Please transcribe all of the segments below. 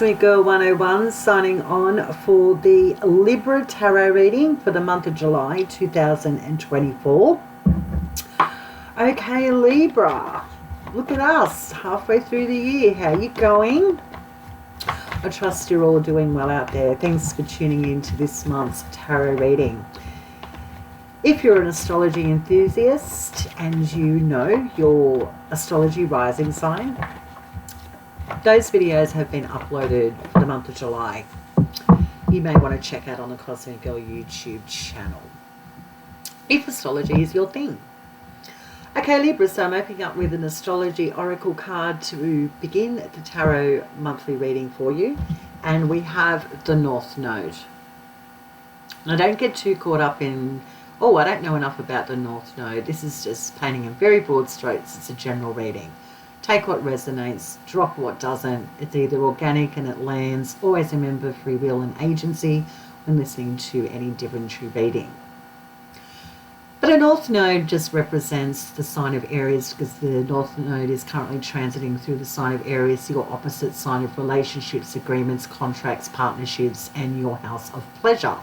Cosmic Girl 101 signing on for the Libra Tarot reading for the month of July 2024. Okay, Libra, look at us halfway through the year. How you going? I trust you're all doing well out there. Thanks for tuning in to this month's tarot reading. If you're an astrology enthusiast and you know your astrology rising sign, those videos have been uploaded for the month of July. You may want to check out on the Cosmic Girl YouTube channel if astrology is your thing. Okay, Libra, so I'm opening up with an astrology oracle card to begin the tarot monthly reading for you. And we have the North Node. Now, don't get too caught up in, oh, I don't know enough about the North Node. This is just painting in very broad strokes. It's a general reading. Take what resonates, drop what doesn't. It's either organic and it lands. Always remember free will and agency when listening to any divinatory reading. But a North Node just represents the sign of Aries, because the North Node is currently transiting through the sign of Aries, your opposite sign of relationships, agreements, contracts, partnerships, and your house of pleasure.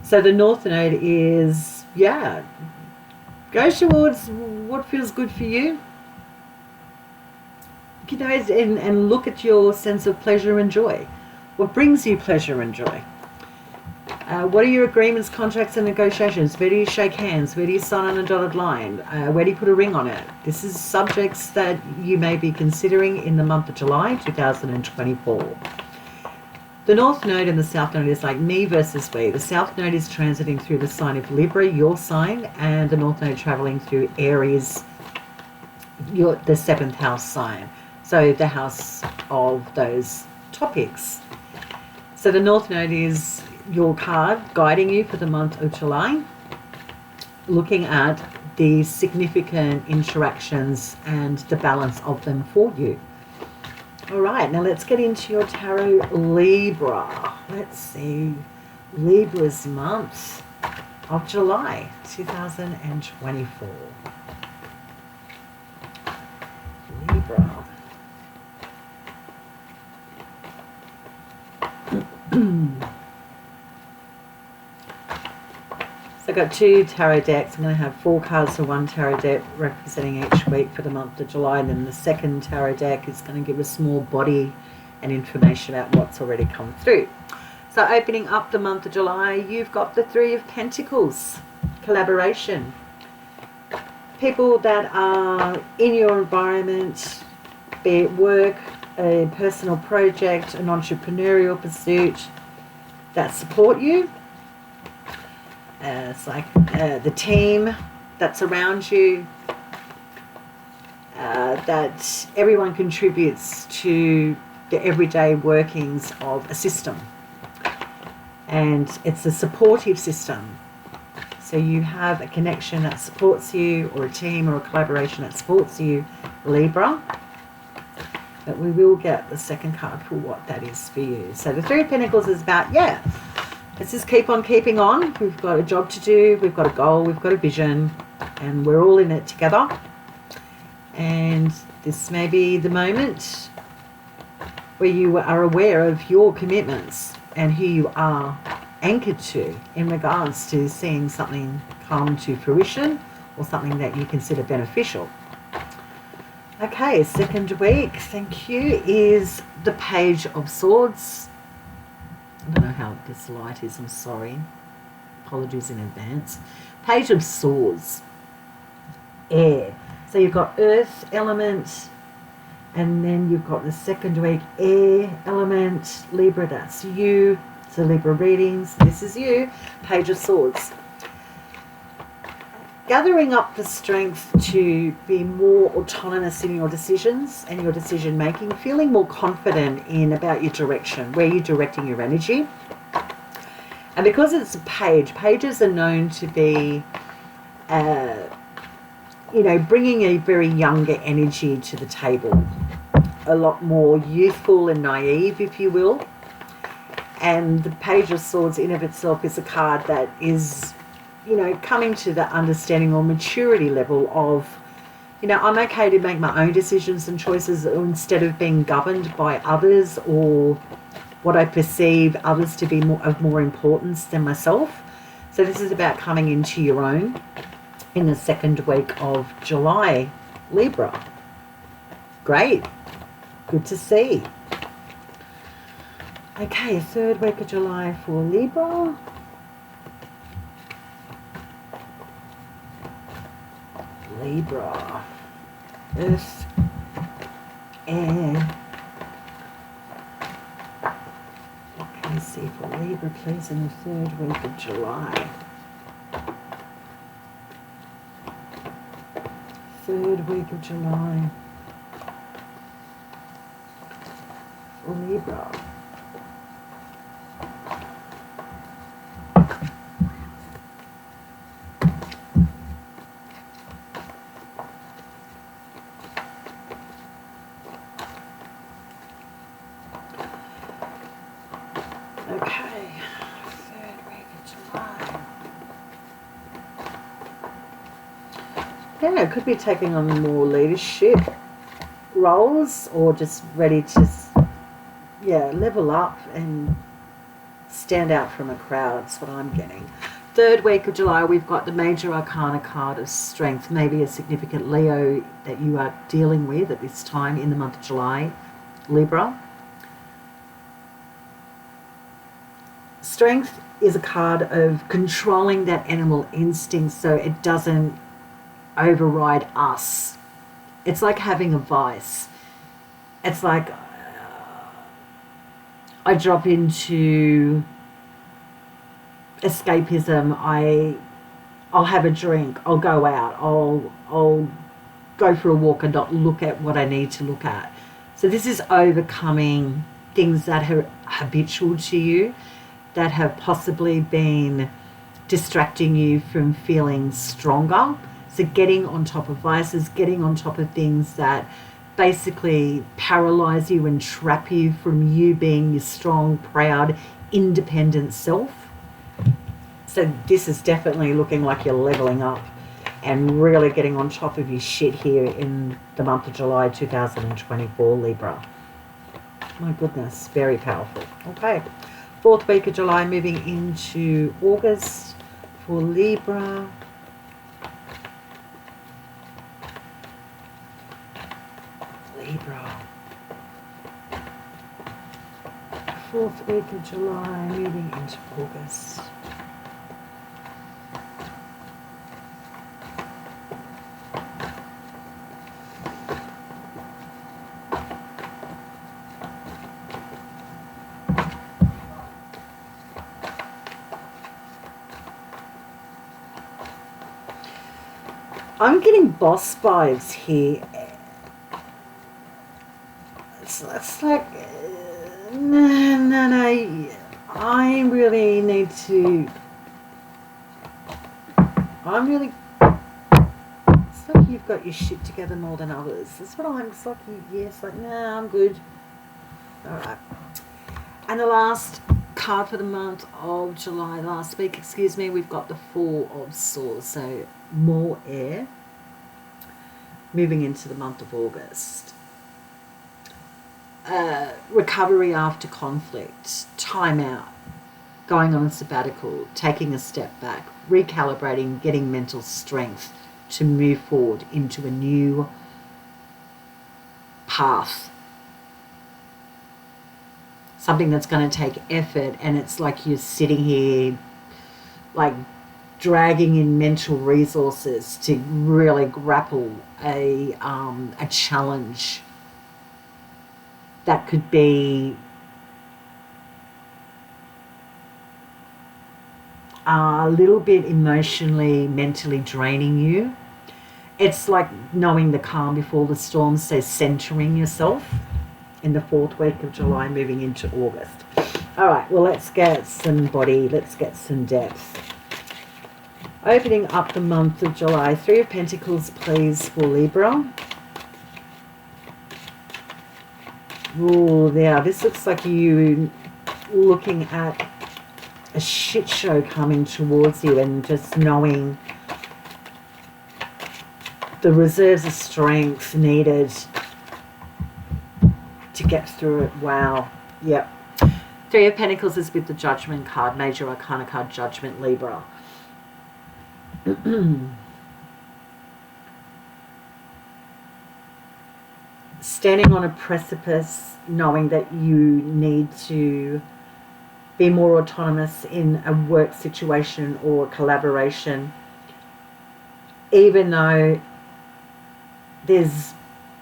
So the North Node is, go towards what feels good for you. You know, and look at your sense of pleasure and joy. What brings you pleasure and joy? What are your agreements, contracts, and negotiations? Where do you shake hands? Where do you sign on a dotted line? Where do you put a ring on it? This is subjects that you may be considering in the month of July 2024. The North Node and the South Node is like me versus we. The South Node is transiting through the sign of Libra, your sign, and the North Node traveling through Aries, the 7th house sign. So the house of those topics. So the North Node is your card guiding you for the month of July, looking at the significant interactions and the balance of them for you. All right, now let's get into your tarot, Libra. Let's see, Libra's month of July 2024. Libra. So I've got 2 tarot decks. I'm going to have 4 cards for one tarot deck representing each week for the month of July. And then the second tarot deck is going to give us more body and information about what's already come through. So opening up the month of July, you've got the 3 of Pentacles, collaboration. People that are in your environment, be it work, a personal project, an entrepreneurial pursuit, that support you. It's like the team that's around you, that everyone contributes to the everyday workings of a system. And it's a supportive system. So you have a connection that supports you, or a team or a collaboration that supports you, Libra. But we will get the second card for what that is for you. So the 3 of Pentacles is about, let's just keep on keeping on. We've got a job to do. We've got a goal. We've got a vision. And we're all in it together. And this may be the moment where you are aware of your commitments and who you are anchored to in regards to seeing something come to fruition or something that you consider beneficial. Okay, second week, thank you, is the Page of Swords. I don't know how this light is, I'm sorry. Apologies in advance. Page of Swords. Air. So you've got earth element, and then you've got the second week air element. Libra, that's you. So Libra readings, this is you. Page of Swords. Gathering up the strength to be more autonomous in your decisions and your decision making, feeling more confident in about your direction, where you're directing your energy. And because it's a page, pages are known to be, bringing a very younger energy to the table, a lot more youthful and naive, if you will. And the Page of Swords in of itself is a card that is, coming to the understanding or maturity level of You know, I'm okay to make my own decisions and choices instead of being governed by others or what I perceive others to be of more importance than myself. So this is about coming into your own in the second week of July, Libra. Great. Good to see. Okay, third week of July for Libra. Libra. Earth. Air. What can we see for Libra, please, in the third week of July? Third week of July for Libra. Okay, third week of July. Yeah, it could be taking on more leadership roles or just ready to, level up and stand out from a crowd. That's what I'm getting. Third week of July, we've got the Major Arcana card of Strength, maybe a significant Leo that you are dealing with at this time in the month of July, Libra. Strength is a card of controlling that animal instinct so it doesn't override us. It's like having a vice. It's like I drop into escapism. I'll have a drink. I'll go out. I'll go for a walk and not look at what I need to look at. So this is overcoming things that are habitual to you, that have possibly been distracting you from feeling stronger. So getting on top of vices, getting on top of things that basically paralyze you and trap you from you being your strong, proud, independent self. So this is definitely looking like you're leveling up and really getting on top of your shit here in the month of July 2024, Libra. My goodness, very powerful. Okay. Fourth week of July, moving into August for Libra. Libra. Fourth week of July, moving into August. I'm getting boss vibes here. It's like, no. I really need to. It's like you've got your shit together more than others. That's what I'm. It's like it's like, nah, I'm good. All right. And the last card for the month of July, last week, excuse me, we've got the Four of Swords. So more air. Moving into the month of August. Recovery after conflict, time out, going on a sabbatical, taking a step back, recalibrating, getting mental strength to move forward into a new path. Something that's going to take effort, and it's like you're sitting here like dragging in mental resources to really grapple a challenge that could be a little bit emotionally, mentally draining you. It's like knowing the calm before the storm, so centering yourself in the fourth week of July, moving into August. All right, well, let's get some body, let's get some depth. Opening up the month of July, Three of Pentacles, please, for Libra. Oh, yeah, this looks like you looking at a shit show coming towards you and just knowing the reserves of strength needed to get through it. Wow. Yep. Three of Pentacles is with the Judgment card, Major Arcana card, Judgment, Libra. Standing on a precipice, knowing that you need to be more autonomous in a work situation or collaboration, even though there's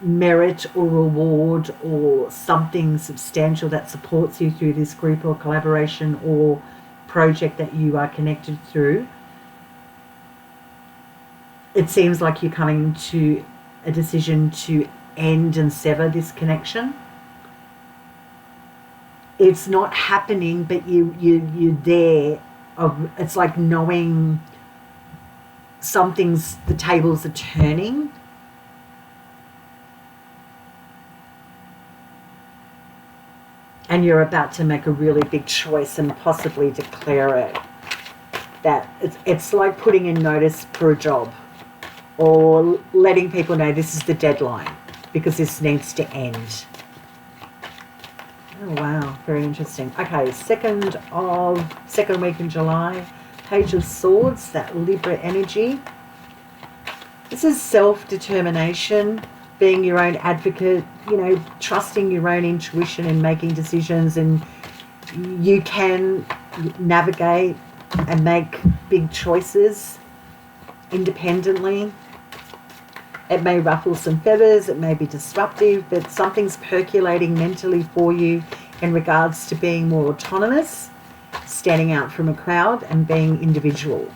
merit or reward or something substantial that supports you through this group or collaboration or project that you are connected through. It seems like you're coming to a decision to end and sever this connection. It's not happening, but you're there. It's like knowing the tables are turning. And you're about to make a really big choice and possibly declare it. That it's like putting in notice for a job or letting people know this is the deadline because this needs to end. Oh wow, very interesting. Okay, second week in July, Page of Swords, that Libra energy. This is self-determination, being your own advocate, you know, trusting your own intuition and making decisions, and you can navigate and make big choices independently. It may ruffle some feathers, it may be disruptive, but something's percolating mentally for you in regards to being more autonomous, standing out from a crowd and being individual.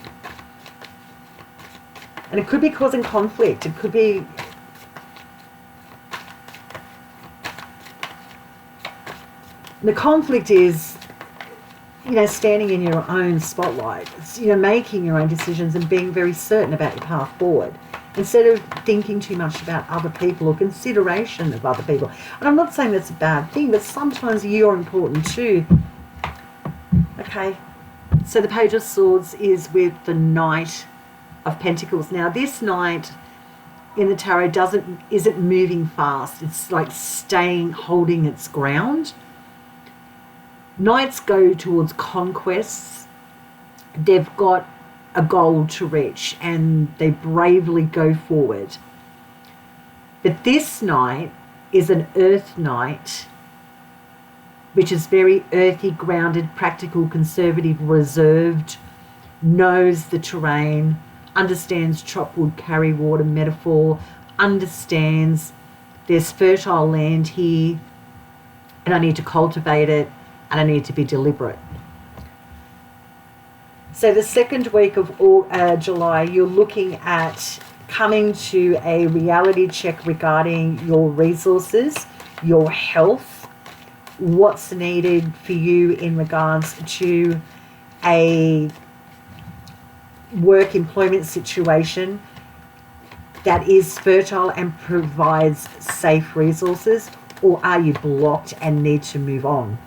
And it could be causing conflict. It could be the conflict is, you know, standing in your own spotlight. It's, you know, making your own decisions and being very certain about your path forward instead of thinking too much about other people or consideration of other people. And I'm not saying that's a bad thing, but sometimes you're important too. Okay, so the Page of Swords is with the Knight of Pentacles. Now this Knight in the tarot isn't moving fast. It's like holding its ground. Knights go towards conquests. They've got a goal to reach and they bravely go forward. But this Knight is an Earth Knight, which is very earthy, grounded, practical, conservative, reserved, knows the terrain, understands chop wood, carry water metaphor, understands there's fertile land here and I need to cultivate it and I need to be deliberate. So the second week of July, you're looking at coming to a reality check regarding your resources, your health, what's needed for you in regards to a work employment situation that is fertile and provides safe resources, or are you blocked and need to move on?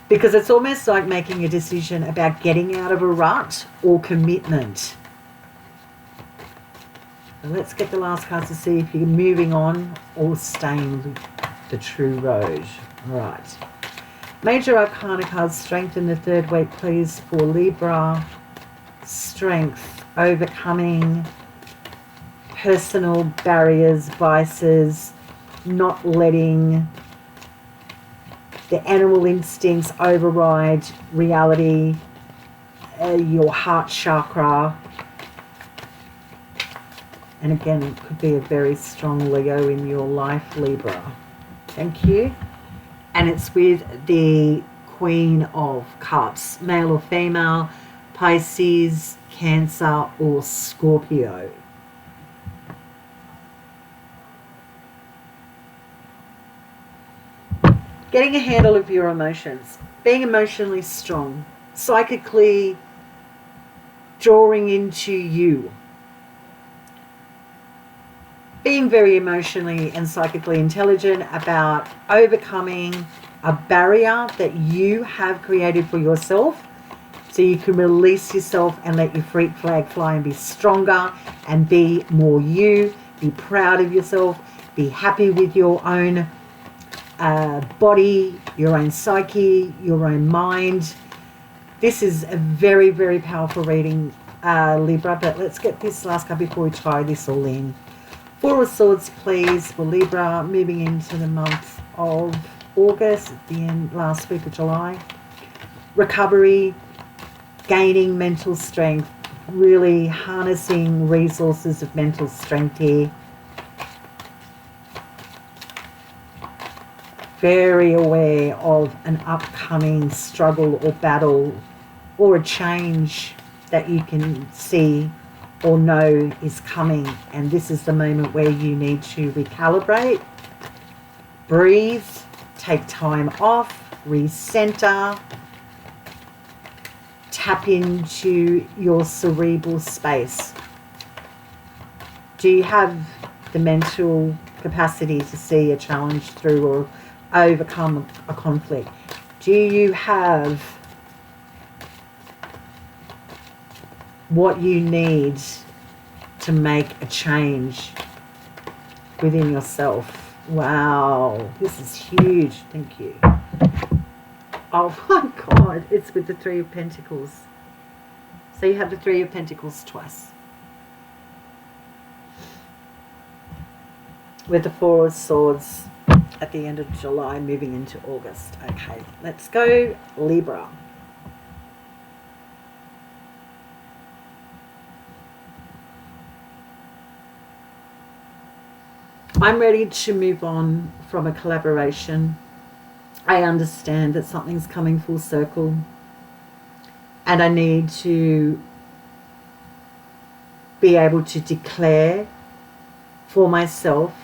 Because it's almost like making a decision about getting out of a rut or commitment. Let's get the last card to see if you're moving on or staying the true road. All right. Major Arcana cards, strength in the third week, please, for Libra. Strength, overcoming personal barriers, vices, not letting the animal instincts override reality, your heart chakra. And again, it could be a very strong Leo in your life, Libra. Thank you. And it's with the Queen of Cups, male or female, Pisces, Cancer, or Scorpio. Getting a handle of your emotions, being emotionally strong, psychically drawing into you, being very emotionally and psychically intelligent about overcoming a barrier that you have created for yourself so you can release yourself and let your freak flag fly and be stronger and be more you. Be proud of yourself. Be happy with your own body, your own psyche, your own mind. This is a very, very powerful reading, Libra, but let's get this last card before we tie this all in. Four of Swords, please, for Libra, moving into the month of August, at the end, last week of July. Recovery, gaining mental strength, really harnessing resources of mental strength here. Very aware of an upcoming struggle or battle or a change that you can see or know is coming, and this is the moment where you need to recalibrate, breathe, take time off, recenter, tap into your cerebral space. Do you have the mental capacity to see a challenge through or overcome a conflict? Do you have what you need to make a change within yourself? Wow, this is huge. Thank you. Oh my God, it's with the Three of Pentacles. So you have the Three of Pentacles twice. With the Four of Swords at the end of July, moving into August. Okay, let's go Libra. I'm ready to move on from a collaboration. I understand that something's coming full circle, and I need to be able to declare for myself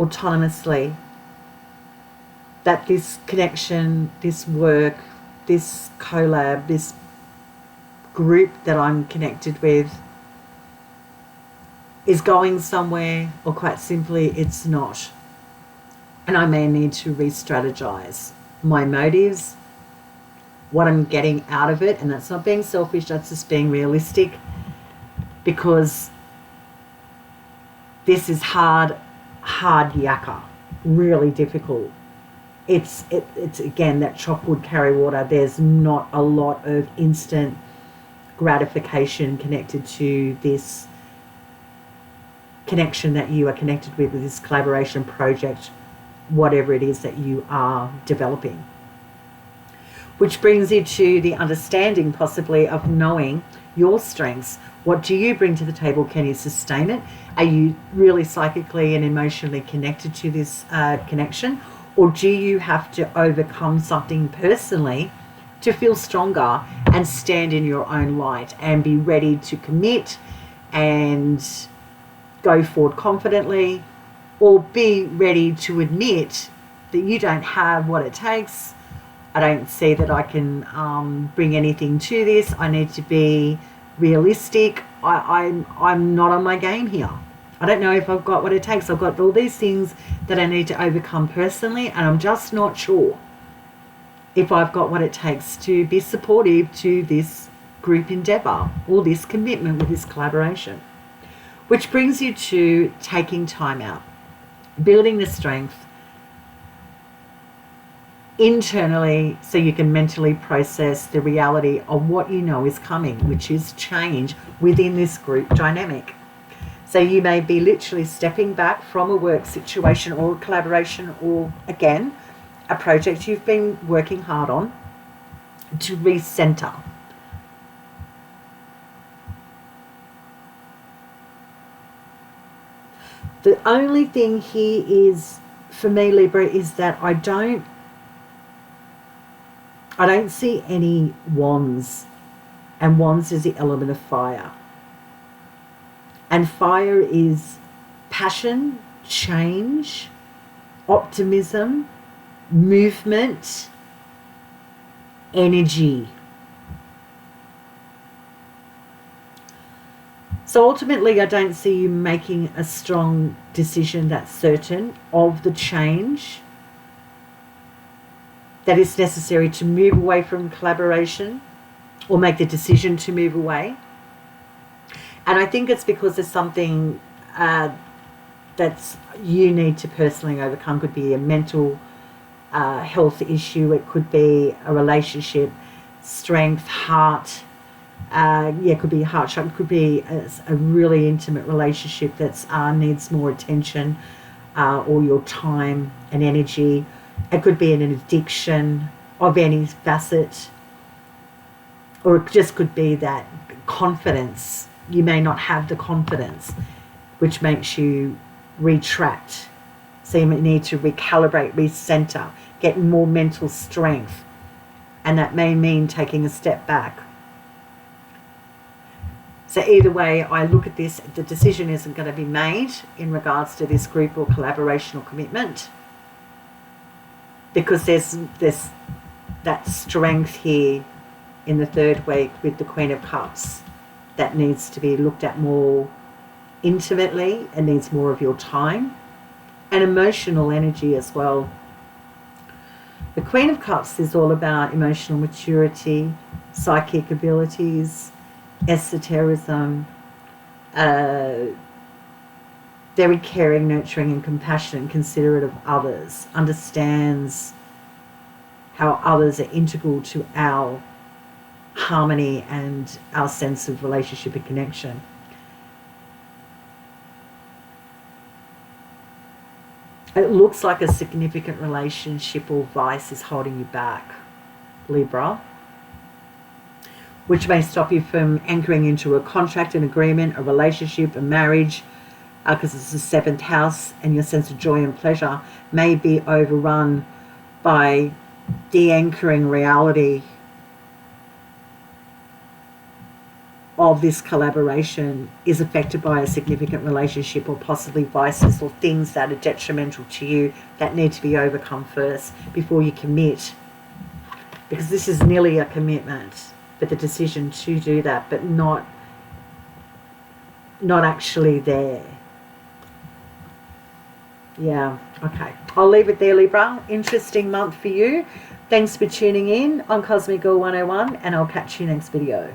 autonomously that this connection, this work, this collab, this group that I'm connected with is going somewhere, or quite simply it's not. And I may need to re-strategize my motives, what I'm getting out of it, and that's not being selfish, that's just being realistic, because this is hard yakka, really difficult. It's again, that chop wood, carry water. There's not a lot of instant gratification connected to this connection that you are connected with this collaboration project, whatever it is that you are developing. Which brings you to the understanding possibly of knowing your strengths. What do you bring to the table? Can you sustain it? Are you really psychically and emotionally connected to this connection? Or do you have to overcome something personally to feel stronger and stand in your own light and be ready to commit and go forward confidently, or be ready to admit that you don't have what it takes? I don't see that I can bring anything to this. I need to be realistic. I'm not on my game here. I don't know if I've got what it takes. I've got all these things that I need to overcome personally, and I'm just not sure if I've got what it takes to be supportive to this group endeavor or this commitment with this collaboration. Which brings you to taking time out, building the strength internally so you can mentally process the reality of what you know is coming, which is change within this group dynamic. So you may be literally stepping back from a work situation or a collaboration, or again, a project you've been working hard on, to recenter. The only thing here is, for me, Libra, is that I don't see any wands, and wands is the element of fire. And fire is passion, change, optimism, movement, energy. So ultimately, I don't see you making a strong decision that's certain of the change that is necessary to move away from collaboration, or make the decision to move away. And I think it's because there's something that's you need to personally overcome. Could be a mental health issue. It could be a relationship, strength, heart. It could be heart chakra. It could be a really intimate relationship that needs more attention, or your time and energy. It could be an addiction of any facet, or it just could be that confidence. You may not have the confidence, which makes you retract. So you need to recalibrate, recenter, get more mental strength. And that may mean taking a step back. So either way I look at this, the decision isn't going to be made in regards to this group or collaboration or commitment, because there's that strength here in the third week with the Queen of Cups that needs to be looked at more intimately and needs more of your time and emotional energy as well. The Queen of Cups is all about emotional maturity, psychic abilities, esotericism, very caring, nurturing and compassionate and considerate of others, understands how others are integral to our harmony and our sense of relationship and connection. It looks like a significant relationship or vice is holding you back, Libra, which may stop you from anchoring into a contract, an agreement, a relationship, a marriage, because it's the seventh house, and your sense of joy and pleasure may be overrun by de-anchoring reality of this collaboration is affected by a significant relationship, or possibly vices or things that are detrimental to you that need to be overcome first before you commit, because this is nearly a commitment, but the decision to do that, but not actually there. Yeah, okay, I'll leave it there, Libra. Interesting month for you. Thanks for tuning in on Cosmic Girl 101, and I'll catch you next video.